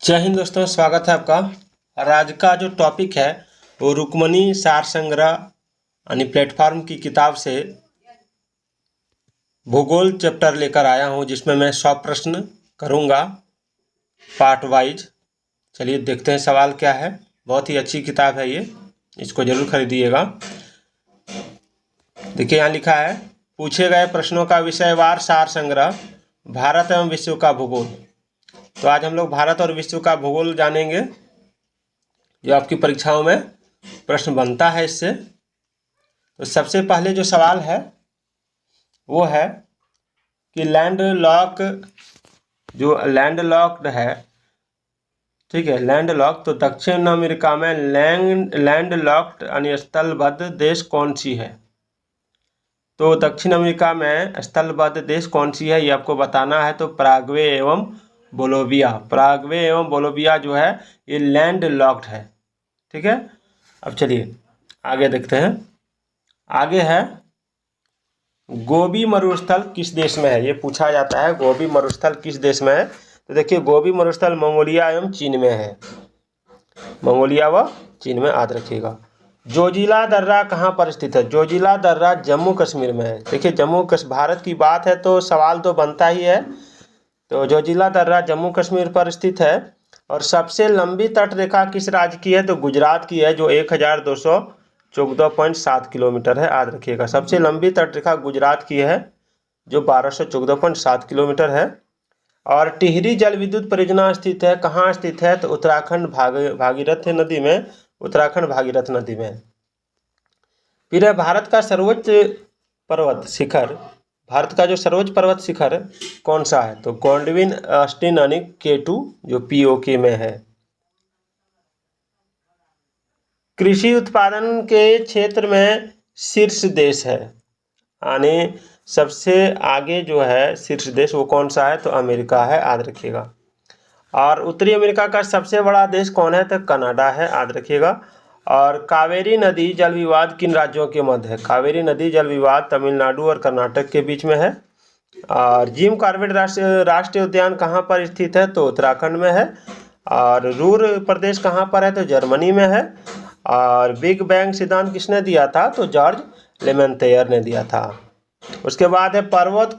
जय हिंद दोस्तों, स्वागत है आपका। और आज का जो टॉपिक है वो रुक्मणी सार संग्रह यानी प्लेटफॉर्म की किताब से भूगोल चैप्टर लेकर आया हूँ, जिसमें मैं 100 प्रश्न करूँगा पार्ट वाइज। चलिए देखते हैं सवाल क्या है। बहुत ही अच्छी किताब है ये, इसको जरूर खरीदिएगा। देखिए यहाँ लिखा है, पूछे गए प्रश्नों का विषयवार सार संग्रह, भारत एवं विश्व का भूगोल। तो आज हम लोग भारत और विश्व का भूगोल जानेंगे, जो आपकी परीक्षाओं में प्रश्न बनता है इससे। तो सबसे पहले जो सवाल है वो है कि लैंडलॉक्ड है, ठीक है, लैंडलॉक। तो दक्षिण अमेरिका में लैंडलॉक्ड यानी स्थलबद्ध देश कौन सी है? तो दक्षिण अमेरिका में स्थलबद्ध देश कौन सी है ये आपको बताना है। तो पराग्वे एवं बोलोविया जो है ये लैंड लॉक्ड है, ठीक है। अब चलिए आगे देखते हैं। आगे है, गोबी मरुस्थल किस देश में है? ये पूछा जाता है, गोबी मरुस्थल किस देश में है? तो देखिए, गोबी मरुस्थल मंगोलिया एवं चीन में है। मंगोलिया व चीन में याद रखिएगा। जोजिला दर्रा कहाँ पर स्थित है? जोजिला दर्रा जम्मू कश्मीर में है। देखिए, भारत की बात है तो सवाल तो बनता ही है। तो जोजिला दर्रा जम्मू कश्मीर पर स्थित है। और सबसे लंबी तट रेखा किस राज्य की है? तो गुजरात की है, जो 1214.7 किलोमीटर है, याद रखिएगा। सबसे लंबी तट रेखा गुजरात की है, जो 1214.7 किलोमीटर है। और टिहरी जल विद्युत परियोजना स्थित है, कहाँ स्थित है? तो उत्तराखंड भागीरथ नदी में, उत्तराखंड भागीरथ नदी में। फिर है, भारत का सर्वोच्च पर्वत शिखर, भारत का जो सर्वोच्च पर्वत शिखर कौन सा है? तो गोल्डविन ऑस्टिन यानी K2, जो POK में है। कृषि उत्पादन के क्षेत्र में शीर्ष देश है, यानी सबसे आगे जो है शीर्ष देश वो कौन सा है? तो अमेरिका है, याद रखिएगा। और उत्तरी अमेरिका का सबसे बड़ा देश कौन है? तो कनाडा है, याद रखिएगा। और कावेरी नदी जल विवाद किन राज्यों के मध्य है? कावेरी नदी जल विवाद तमिलनाडु और कर्नाटक के बीच में है। और जिम कॉर्बेट राष्ट्रीय उद्यान कहाँ पर स्थित है? तो उत्तराखंड में है। और रूर प्रदेश कहाँ पर है? तो जर्मनी में है। और बिग बैंग सिद्धांत किसने दिया था? तो जॉर्ज लेमेंथेयर ने दिया था। उसके बाद है, पर्वत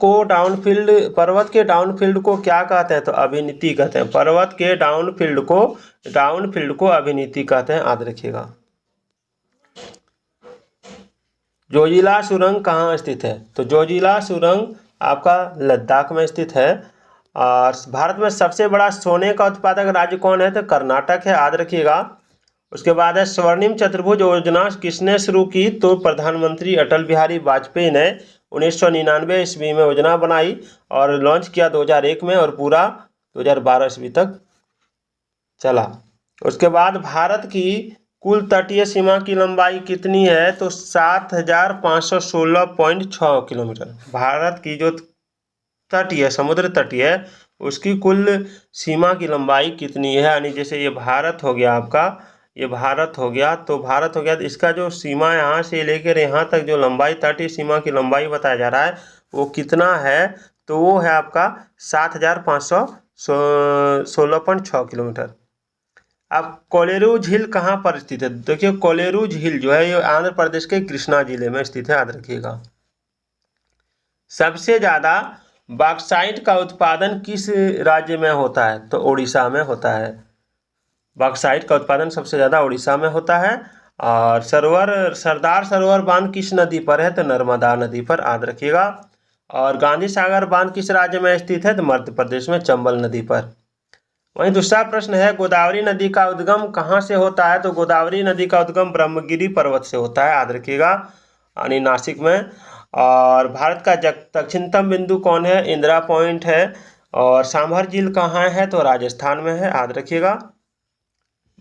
के डाउनफील्ड को क्या कहते हैं? तो अभिनीति कहते हैं। पर्वत के डाउनफील्ड को अभिनीति कहते हैं, याद रखिएगा। जोजिला सुरंग कहाँ स्थित है? तो जोजिला सुरंग आपका लद्दाख में स्थित है। और भारत में सबसे बड़ा सोने का उत्पादक राज्य कौन है? तो कर्नाटक है, याद रखिएगा। उसके बाद है, स्वर्णिम चतुर्भुज योजना किसने शुरू की? तो प्रधानमंत्री अटल बिहारी वाजपेयी ने 1999 ईस्वी में योजना बनाई और लॉन्च किया 2001 में, और पूरा 2012 ईस्वी तक चला। उसके बाद भारत की कुल तटीय सीमा की लंबाई कितनी है? तो 7516.6 किलोमीटर। भारत की जो तटीय समुद्र तटीय है उसकी कुल सीमा की लंबाई कितनी है? यानी जैसे ये भारत हो गया आपका, ये भारत हो गया, तो इसका जो सीमा यहाँ से लेकर यहाँ तक जो लंबाई, तटीय सीमा की लंबाई बताया जा रहा है वो कितना है? तो वो है आपका 7516.6 किलोमीटर। अब कोलेरू झील कहाँ पर स्थित है? देखिए, कोलेरू झील जो है ये आंध्र प्रदेश के कृष्णा जिले में स्थित है, याद रखिएगा। सबसे ज्यादा बॉक्साइट का उत्पादन किस राज्य में होता है? तो उड़ीसा में होता है। बॉक्साइट का उत्पादन सबसे ज्यादा उड़ीसा में होता है। और सरदार सरोवर बांध किस नदी पर है? तो नर्मदा नदी पर, याद रखिएगा। और गांधी सागर बांध किस राज्य में स्थित है? तो मध्य प्रदेश में चंबल नदी पर। वहीं दूसरा प्रश्न है, गोदावरी नदी का उद्गम कहाँ से होता है? तो गोदावरी नदी का उद्गम ब्रह्मगिरी पर्वत से होता है, याद रखिएगा, यानी नासिक में। और भारत का दक्षिणतम बिंदु कौन है? इंदिरा पॉइंट है। और सांभर झील कहाँ है? तो राजस्थान में है, याद रखिएगा।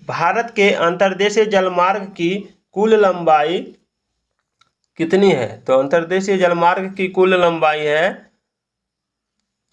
भारत के अंतर्देशीय जलमार्ग की कुल लंबाई कितनी है? तो अंतर्देशीय जलमार्ग की कुल लंबाई है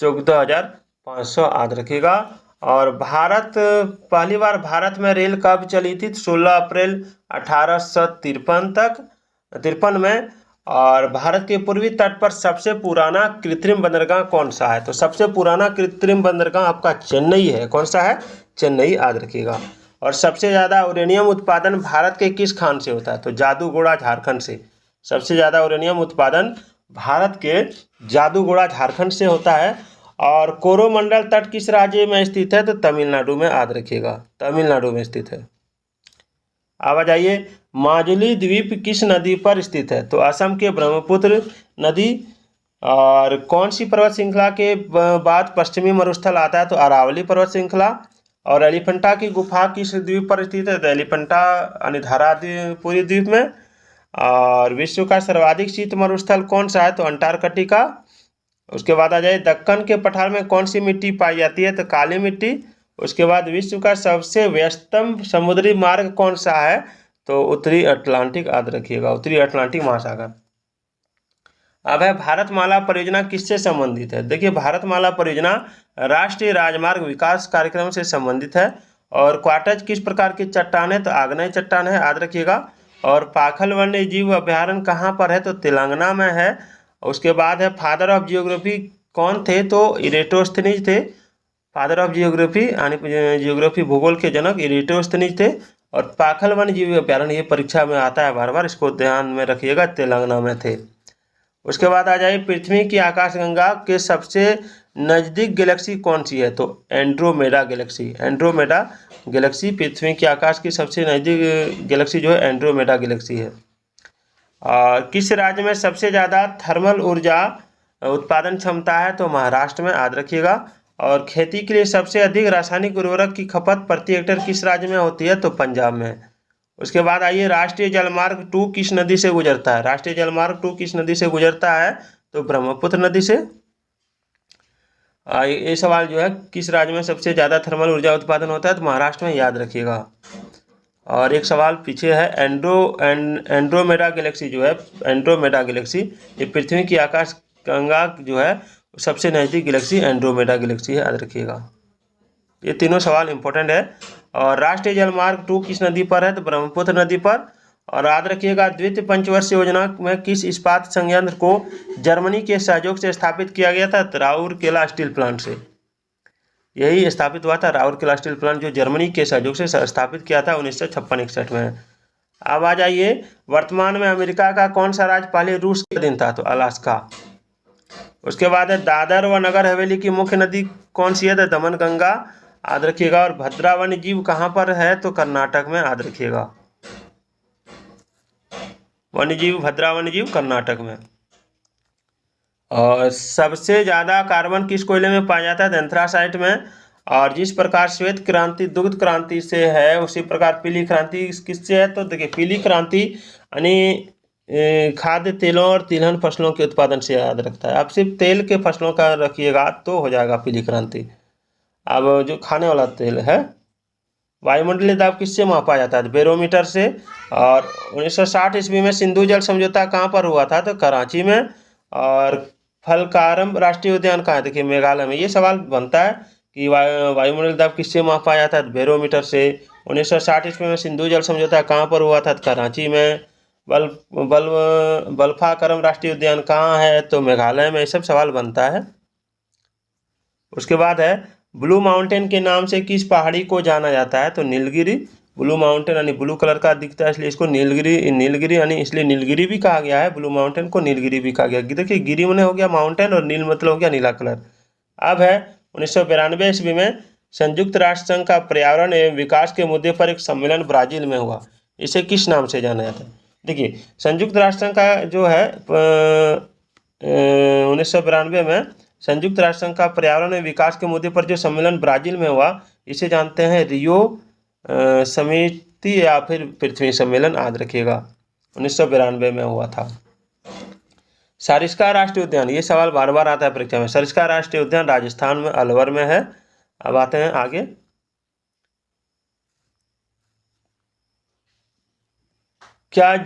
14,500, याद रखिएगा। और पहली बार भारत में रेल कब चली थी? 16 अप्रैल 1853 में। और भारत के पूर्वी तट पर सबसे पुराना कृत्रिम बंदरगाह कौन सा है? तो सबसे पुराना कृत्रिम बंदरगाह आपका चेन्नई है। कौन सा है? चेन्नई, याद रखिएगा। और सबसे ज़्यादा यूरेनियम उत्पादन भारत के किस खान से होता है? तो जादूगोड़ा, झारखंड से। सबसे ज़्यादा यूरेनियम उत्पादन भारत के जादूगोड़ा, झारखंड से होता है। और कोरोमंडल तट किस राज्य में स्थित है? तो तमिलनाडु में, याद रखिएगा, तमिलनाडु में स्थित है। अब आ जाइए, माजुली द्वीप किस नदी पर स्थित है? तो असम के ब्रह्मपुत्र नदी। और कौन सी पर्वत श्रृंखला के बाद पश्चिमी मरुस्थल आता है? तो अरावली पर्वत श्रृंखला। और एलिफेंटा की गुफा किस द्वीप पर स्थित है? तो एलिफेंटा अनिधारा पूरी द्वीप में। और विश्व का सर्वाधिक शीत मरुस्थल कौन सा है? तो अंटार्कटिका। उसके बाद आ जाए, दक्कन के पठार में कौन सी मिट्टी पाई जाती है? तो काली मिट्टी। उसके बाद विश्व का सबसे व्यस्तम समुद्री मार्ग कौन सा है? तो उत्तरी अटलांटिक, याद रखिएगा, उत्तरी अटलांटिक महासागर। अब है, भारतमाला परियोजना किससे संबंधित है? देखिए, भारतमाला परियोजना राष्ट्रीय राजमार्ग विकास कार्यक्रम से संबंधित है। और क्वार्टज किस प्रकार की चट्टान है? तो आग्नेय चट्टान है, याद रखिएगा। और पाखल वन्य जीव अभ्यारण्य कहाँ पर है? तो तेलंगाना में है। उसके बाद है, फादर ऑफ जियोग्राफी कौन थे? तो इरेटोस्थनीज थे। फादर ऑफ जियोग्राफी यानी जियोग्राफी, भूगोल के जनक इरेटोस्थनीज थे। और पाखल वन्य जीव अभ्यारण्य, ये परीक्षा में आता है बार बार, इसको ध्यान में रखिएगा, तेलंगाना में थे। उसके बाद आ जाए, पृथ्वी की आकाशगंगा के सबसे नज़दीक गैलेक्सी कौन सी है? तो एंड्रोमेडा गैलेक्सी। एंड्रोमेडा गैलेक्सी पृथ्वी के आकाश की सबसे नज़दीक गैलेक्सी जो है एंड्रोमेडा गैलेक्सी है। और किस राज्य में सबसे ज़्यादा थर्मल ऊर्जा उत्पादन क्षमता है? तो महाराष्ट्र में, याद रखिएगा। और खेती के लिए सबसे अधिक रासायनिक उर्वरक की खपत प्रति हेक्टेयर किस राज्य में होती है? तो पंजाब में। उसके बाद आइए, राष्ट्रीय जलमार्ग 2 किस नदी से गुजरता है? राष्ट्रीय जलमार्ग 2 किस नदी से गुजरता है? तो ब्रह्मपुत्र नदी से। ये सवाल जो है, किस राज्य में सबसे ज़्यादा थर्मल ऊर्जा उत्पादन होता है? तो महाराष्ट्र में, याद रखिएगा। और एक सवाल पीछे है, एंड्रोमेडा गैलेक्सी जो है, एंड्रोमेडा गैलेक्सी, ये पृथ्वी की आकाश गंगा जो है सबसे नज़दीक गैलेक्सी एंड्रोमेडा गैलेक्सी है, याद रखिएगा। ये तीनों सवाल इंपॉर्टेंट है। और राष्ट्रीय जलमार्ग 2 किस नदी पर है? तो ब्रह्मपुत्र नदी पर। और याद रखिएगा, द्वितीय पंचवर्षीय योजना में किस इस्पात संयंत्र को जर्मनी के सहयोग से स्थापित किया गया था? तो राउरकेला स्टील प्लांट से यही स्थापित हुआ था। राउरकेला स्टील प्लांट जो जर्मनी के सहयोग से स्थापित किया था 1956-61 में। अब आ जाइए, वर्तमान में अमेरिका का कौन सा राज्य पहले रूस का दिन था? तो अलास्का। उसके बाद है, दादर व नगर हवेली की मुख्य नदी कौन सी है? तो दमन गंगा, याद रखिएगा। और भद्रा वन्य जीव कहाँ पर है? तो कर्नाटक में, याद रखिएगा। वन्यजीव, भद्रा वन्य जीव कर्नाटक में। और सबसे ज़्यादा कार्बन किस कोयले में पाया जाता है? तो एंथ्रासाइट में। और जिस प्रकार श्वेत क्रांति दुग्ध क्रांति से है, उसी प्रकार पीली क्रांति किससे है? तो देखिए, पीली क्रांति यानी खाद्य तेलों और तिलहन फसलों के उत्पादन से, याद रखता है। अब सिर्फ तेल के फसलों का रखिएगा तो हो जाएगा पीली क्रांति। अब जो खाने वाला तेल है, वायुमंडलीय दाब किससे मापा जाता है? बैरोमीटर से। और 1960 ईस्वी में सिंधु जल समझौता कहाँ पर हुआ था? तो कराची में। और फलकारम राष्ट्रीय उद्यान कहाँ है? देखिए, मेघालय में। ये सवाल बनता है कि वायुमंडलीय दाब किससे मापा जाता है? बैरोमीटर से। 1960 ईस्वी में सिंधु जल समझौता कहाँ पर हुआ था? कराची में। बल्फाकरम राष्ट्रीय उद्यान कहाँ है? तो मेघालय में। ये सब सवाल बनता है। उसके बाद है, ब्लू माउंटेन के नाम से किस पहाड़ी को जाना जाता है? तो नीलगिरी। ब्लू माउंटेन यानी ब्लू कलर का दिखता है, इसलिए इसको नीलगिरी यानी इसलिए नीलगिरी भी कहा गया है। ब्लू माउंटेन को नीलगिरी भी कहा गया। देखिए, गिरी मने हो गया माउंटेन और नील मतलब हो गया नीला कलर। अब है, 1992 ईस्वी में संयुक्त राष्ट्र संघ का पर्यावरण एवं विकास के मुद्दे पर एक सम्मेलन ब्राजील में हुआ। इसे किस नाम से जाना जाता है? देखिए, संयुक्त राष्ट्र संघ का जो है 1992 में संयुक्त राष्ट्र संघ का पर्यावरण एवं विकास के मुद्दे पर जो सम्मेलन ब्राजील में हुआ, इसे जानते हैं रियो समिति या फिर पृथ्वी सम्मेलन, याद रखिएगा। 1992 में हुआ था। सरिस्का राष्ट्रीय उद्यान, ये सवाल बार बार आता है परीक्षा में। सरिस्का राष्ट्रीय उद्यान राजस्थान में अलवर में है। अब आते हैं आगे। क्या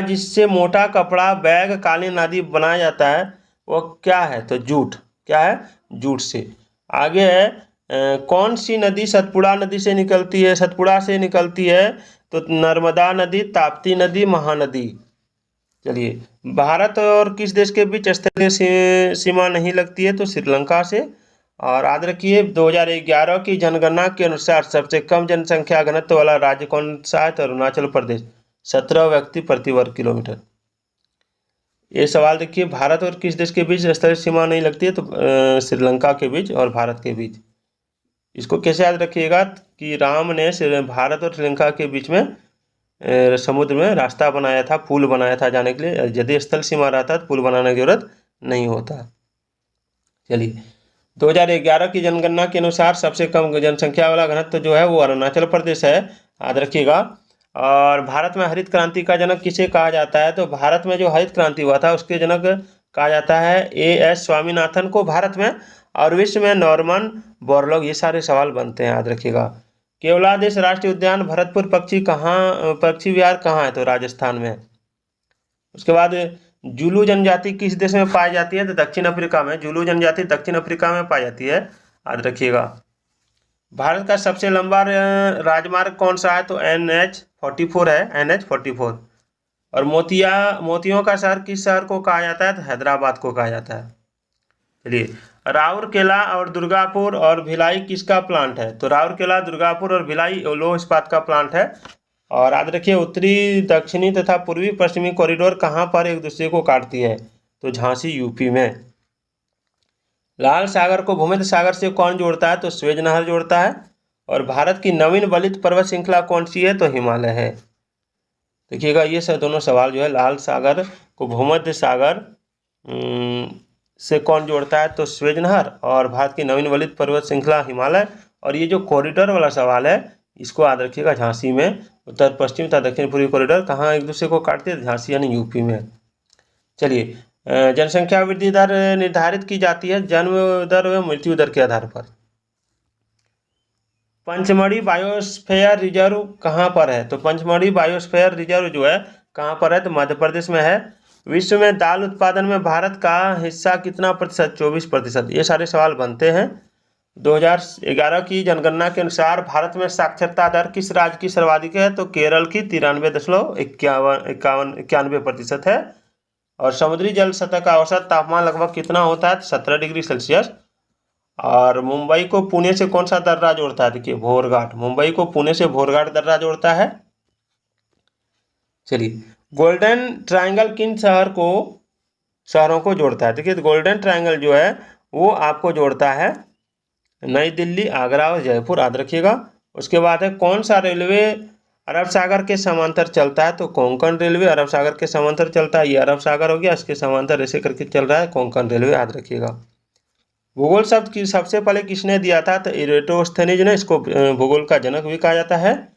जिससे मोटा कपड़ा, बैग, कालीन आदि बनाया जाता है वो क्या है? तो जूट। क्या है? जूट से। आगे है, कौन सी नदी सतपुड़ा नदी से निकलती है? सतपुड़ा से निकलती है तो नर्मदा नदी, ताप्ती नदी, महानदी। चलिए, भारत और किस देश के बीच स्थलीय सीमा नहीं लगती है? तो श्रीलंका से। और याद रखिए 2011 की जनगणना के अनुसार सबसे कम जनसंख्या घनत्व वाला राज्य कौन सा है? तो अरुणाचल प्रदेश, 17 व्यक्ति प्रति वर्ग किलोमीटर। ये सवाल देखिए, भारत और किस देश के बीच स्थलीय सीमा नहीं लगती है? तो श्रीलंका के बीच और भारत के बीच। इसको कैसे याद रखिएगा कि राम ने भारत और श्रीलंका के बीच में समुद्र में रास्ता बनाया था, पुल बनाया था जाने के लिए। यदि स्थल सीमा रहता तो पुल बनाने की जरूरत नहीं होता। चलिए, 2011 की जनगणना के अनुसार सबसे कम जनसंख्या वाला घनत्व जो है वो अरुणाचल प्रदेश है, याद रखिएगा। और भारत में हरित क्रांति का जनक किसे कहा जाता है? तो भारत में जो हरित क्रांति हुआ था उसके जनक कहा जाता है A.S. स्वामीनाथन को भारत में, और विश्व में नॉर्मन बोरलॉग। ये सारे सवाल बनते हैं, याद रखिएगा। केवलादेश राष्ट्रीय उद्यान भरतपुर पक्षी विहार कहाँ है? तो राजस्थान में। उसके बाद जुलू जनजाति किस देश में पाई जाती है? तो दक्षिण अफ्रीका में। जुलू जनजाति दक्षिण अफ्रीका में पाई जाती है, याद रखिएगा। भारत का सबसे लंबा राजमार्ग कौन सा है? तो NH44 है, NH44। और मोतियों का शहर किस शहर को कहा जाता है? तो हैदराबाद को कहा जाता है। चलिए, राउरकेला और दुर्गापुर और भिलाई किसका प्लांट है? तो राउरकेला, दुर्गापुर और भिलाई लौह इस्पात का प्लांट है। और याद रखिए, उत्तरी, दक्षिणी तथा पूर्वी पश्चिमी कॉरिडोर कहाँ पर एक दूसरे को काटती है? तो झांसी, यूपी में। लाल सागर को भूमध्य सागर से कौन जोड़ता है? तो स्वेज नहर जोड़ता है। और भारत की नवीन वलित पर्वत श्रृंखला कौन सी है? तो हिमालय है। देखिएगा, ये सब दोनों सवाल जो है, लाल सागर को भूमध्य सागर से कौन जोड़ता है? तो स्वेज नहर। और भारत की नवीन वलित पर्वत श्रृंखला हिमालय। और ये जो कॉरिडोर वाला सवाल है इसको याद रखिएगा, झांसी में। उत्तर पश्चिम तथा दक्षिण पूर्वी कॉरिडोर कहाँ एक दूसरे को काटते हैं? झांसी यानी यूपी में। चलिए, जनसंख्या वृद्धि दर निर्धारित की जाती है जन्म दर व मृत्यु दर के आधार पर। पंचमढ़ी बायोस्फीयर रिजर्व कहाँ पर है? तो पंचमढ़ी बायोस्फीयर रिजर्व जो है कहाँ पर है? तो मध्य प्रदेश में है। विश्व में दाल उत्पादन में भारत का हिस्सा कितना प्रतिशत? 24%। ये सारे सवाल बनते हैं। 2011 की जनगणना के अनुसार भारत में साक्षरता दर किस राज्य की सर्वाधिक है? तो केरल की 93.91% है। और समुद्री जल सतह का औसत तापमान लगभग कितना होता है? 17 डिग्री सेल्सियस। और मुंबई को पुणे से कौन सा दर्रा जोड़ता है? देखिए, भोरघाट। मुंबई को पुणे से भोरघाट दर्रा जोड़ता है। चलिए, गोल्डन ट्रायंगल किन शहरों को जोड़ता है? देखिए, गोल्डन ट्रायंगल जो है वो आपको जोड़ता है नई दिल्ली, आगरा और जयपुर, याद रखिएगा। उसके बाद है कौन सा रेलवे अरब सागर के समांतर चलता है? तो कोंकण रेलवे अरब सागर के समांतर चलता है। ये अरब सागर हो गया, इसके समांतर ऐसे करके चल रहा है कोंकण रेलवे, याद रखिएगा। भूगोल शब्द की सबसे पहले किसने दिया था? तो इरेटोस्थेनीज ने। इसको भूगोल का जनक भी कहा जाता है।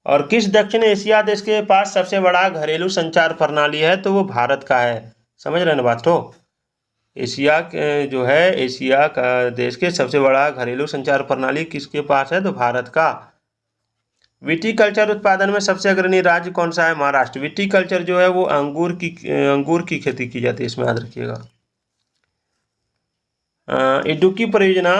और किस दक्षिण एशिया देश के पास सबसे बड़ा घरेलू संचार प्रणाली है? तो वो भारत का है। समझ रहे हैं बात? तो एशिया जो है, एशिया का देश के सबसे बड़ा घरेलू संचार प्रणाली किसके पास है? तो भारत का। विटीकल्चर उत्पादन में सबसे अग्रणी राज्य कौन सा है? महाराष्ट्र। विटीकल्चर जो है वो अंगूर की खेती की जाती है, इसमें याद रखिएगा। इडुक्की परियोजना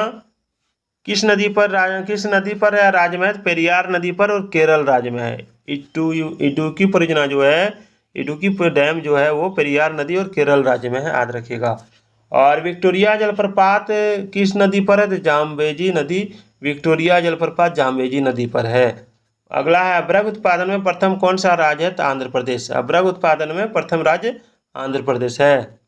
किस नदी पर है राज्य में? पेरियार नदी पर और केरल राज्य में है। इडुक्की परियोजना जो है, इडुक्की डैम जो है वो पेरियार नदी और केरल राज्य में है, याद रखिएगा। और विक्टोरिया जलप्रपात किस नदी पर है? तो जाम्बेजी नदी। विक्टोरिया जलप्रपात जाम्बेजी नदी पर है। अगला है, अभ्रक उत्पादन में प्रथम कौन सा राज्य है? तो आंध्र प्रदेश। अभ्रक उत्पादन में प्रथम राज्य आंध्र प्रदेश है।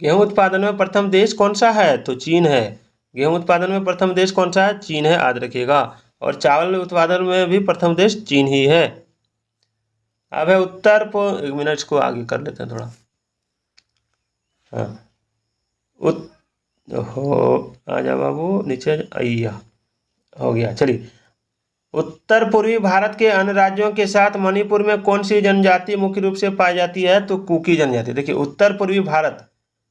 गेहूं उत्पादन में प्रथम देश कौन सा है? तो चीन है। गेहूं उत्पादन में प्रथम देश कौन सा है? चीन है, याद रखिएगा। और चावल उत्पादन में भी प्रथम देश चीन ही है। अब है एक मिनट, इसको आगे कर लेते हैं थोड़ा। हाँ, आजा बाबू नीचे, आइया, हो गया। चलिए, उत्तर पूर्वी भारत के अन्य राज्यों के साथ मणिपुर में कौन सी जनजाति मुख्य रूप से पाई जाती है? तो कुकी जनजाति। देखिए, उत्तर पूर्वी भारत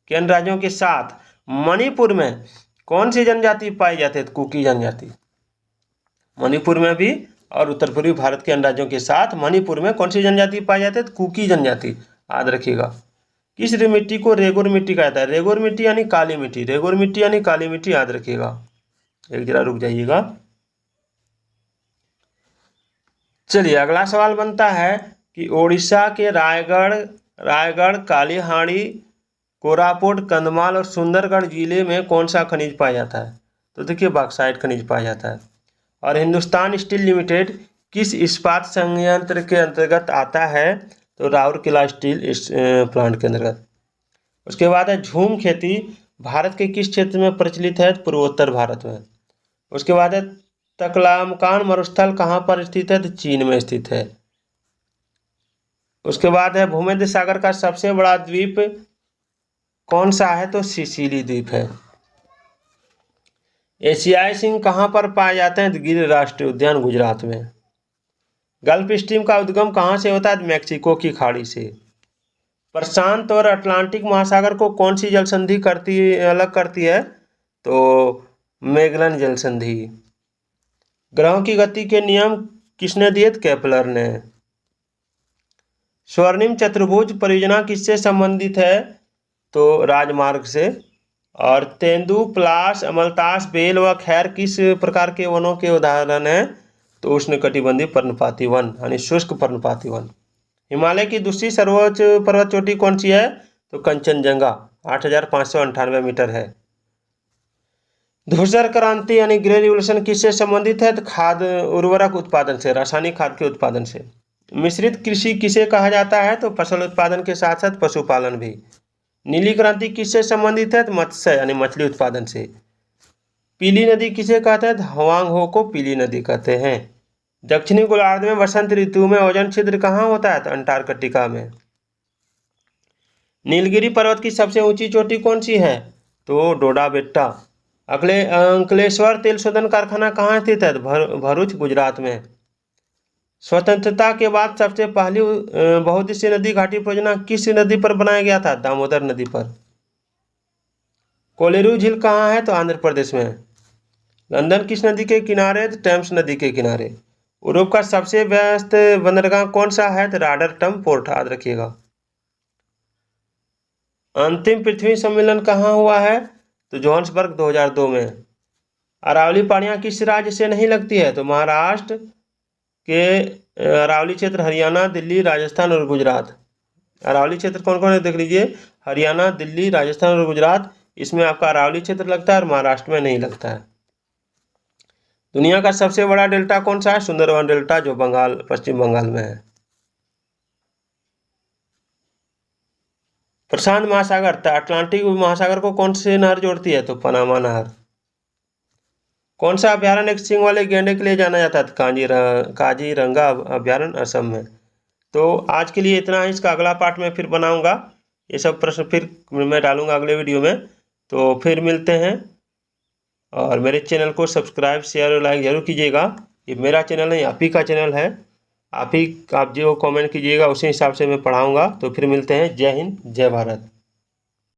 के अन्य राज्यों के साथ मणिपुर में कौन सी जनजाति पाई जाती है? तो कुकी जनजाति। मणिपुर में भी और उत्तर पूर्वी भारत के अन्य राज्यों के साथ मणिपुर में कौन सी जनजाति पाई जाती है? तो कुकी जनजाति, याद रखिएगा। किस मिट्टी को रेगुर मिट्टी कहा जाता है? रेगुर मिट्टी यानी काली मिट्टी। रेगुर मिट्टी यानी काली मिट्टी, याद रखिएगा। एक जरा रुक जाइएगा। चलिए अगला सवाल बनता है कि उड़ीसा के रायगढ़, कालीहांडी, कोरापुट, कंधमाल और सुंदरगढ़ जिले में कौन सा खनिज पाया जाता है? तो देखिए बॉक्साइट खनिज पाया जाता है। और हिंदुस्तान स्टील लिमिटेड किस इस्पात संयंत्र के अंतर्गत आता है? तो राउरकेला स्टील प्लांट के अंतर्गत। उसके बाद है झूम खेती भारत के किस क्षेत्र में प्रचलित है? पूर्वोत्तर भारत में। उसके बाद है तकलामकान मरुस्थल कहाँ पर स्थित है? तो चीन में स्थित है। उसके बाद है भूमध्य सागर का सबसे बड़ा द्वीप कौन सा है? तो सिसिली द्वीप है। एशियाई सिंह कहाँ पर पाए जाते हैं? तो गिर राष्ट्रीय उद्यान गुजरात में। गल्फ स्ट्रीम का उद्गम कहाँ से होता है? मैक्सिको की खाड़ी से। प्रशांत और अटलांटिक महासागर को कौन सी जल संधि अलग करती है? तो मैगलन जल संधि। ग्रहों की गति के नियम किसने दिए? केपलर ने। स्वर्णिम चतुर्भुज परियोजना किससे संबंधित है? तो राजमार्ग से। और तेंदु, पलाश, अमलतास, बेल व खैर किस प्रकार के वनों के उदाहरण हैं? तो उष्णकटिबंधीय पर्णपाती वन यानी शुष्क पर्णपाती वन। हिमालय की दूसरी सर्वोच्च पर्वत चोटी कौन सी है? तो कंचनजंगा 8,598 मीटर है। धूसर क्रांति यानी ग्रे रिवोल्यूशन किससे संबंधित है? तो खाद्य उर्वरक उत्पादन से, रासायनिक खाद के उत्पादन से। मिश्रित कृषि किसे कहा जाता है? तो फसल उत्पादन के साथ साथ पशुपालन भी। नीली क्रांति किससे संबंधित है? तो मत्स्य यानी मछली उत्पादन से। पीली नदी किसे कहते हैं? हवांग हो को पीली नदी कहते हैं। दक्षिणी गोलार्ध में वसंत ऋतु में ओजोन छिद्र कहाँ होता है? तो अंटार्कटिका में। नीलगिरी पर्वत की सबसे ऊंची चोटी कौन सी है? तो डोडा बेट्टा। अंकलेश्वर तेल शोधन कारखाना कहाँ स्थित है? भरूच गुजरात में। स्वतंत्रता के बाद सबसे पहली बहुउद्देशीय नदी घाटी परियोजना किस नदी पर बनाया गया था? दामोदर नदी पर। कोलेरू झील कहाँ है? तो आंध्र प्रदेश में। लंदन किस नदी के किनारे? तो टेम्स नदी के किनारे। यूरोप का सबसे व्यस्त बंदरगाह कौन सा है? तो रॉटरडैम पोर्ट, याद रखिएगा। अंतिम पृथ्वी सम्मेलन कहाँ हुआ है? तो जोहान्सबर्ग 2002 में। अरावली पहाड़ियाँ किस राज्य से नहीं लगती है? तो महाराष्ट्र के अरावली क्षेत्र, हरियाणा, दिल्ली, राजस्थान और गुजरात। अरावली क्षेत्र कौन कौन है देख लीजिए, हरियाणा, दिल्ली, राजस्थान और गुजरात। इसमें आपका अरावली क्षेत्र लगता है और महाराष्ट्र में नहीं लगता है। दुनिया का सबसे बड़ा डेल्टा कौन सा है? सुंदरवन डेल्टा, जो पश्चिम बंगाल में है। प्रशांत महासागर अटलांटिक महासागर को कौन सी नहर जोड़ती है? तो पनामा नहर। कौन सा अभ्यारण्य एक सींग वाले गैंडे के लिए जाना जाता है? काजीरंगा अभ्यारण्य, असम में। तो आज के लिए इतना ही। इसका अगला पार्ट में फिर बनाऊंगा। ये सब प्रश्न फिर मैं डालूंगा अगले वीडियो में। तो फिर मिलते हैं। और मेरे चैनल को सब्सक्राइब, शेयर और लाइक जरूर कीजिएगा। ये मेरा चैनल नहीं, आप ही का चैनल है। आप जो कमेंट कीजिएगा उसी हिसाब से मैं पढ़ाऊँगा। तो फिर मिलते हैं। जय हिंद, जय भारत।